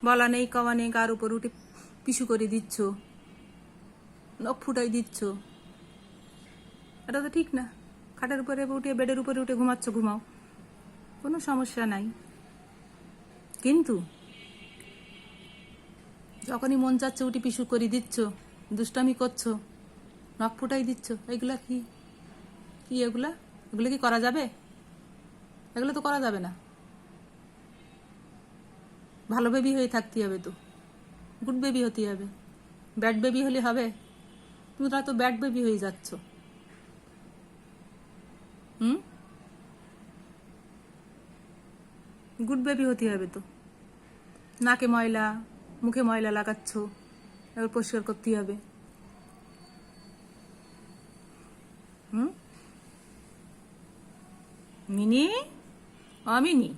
বলা নেই কওয়া নেই, কার উপর উঠে পিছু করে দিচ্ছ, নখ ফুটাই দিচ্ছ, এটা তো ঠিক না। খাটের উপরে উঠে, বেডের উপরে উঠে ঘুমাচ্ছ, ঘুমাও, কোনো সমস্যা নাই। কিন্তু যখনই মন চাচ্ছে উঠে পিছু করে দিচ্ছ, দুষ্টামি করছো, নখ ফুটাই দিচ্ছ, এগুলা কি কি এগুলা এগুলো কি করা যাবে? এগুলো তো করা যাবে না। ভালো বেবি হয়ে থাকতে হবে, তো গুড বেবি হতে হবে। ব্যাড বেবি হলে হবে? তোমরা তো ব্যাড বেবি হয়ে যাচ্ছ। হুম, গুড বেবি হতে হবে তো। নাকে ময়লা, মুখে ময়লা লাগাচ্ছ, এবার পরিষ্কার করতে হবে। হুম, মিনি, অমিনি।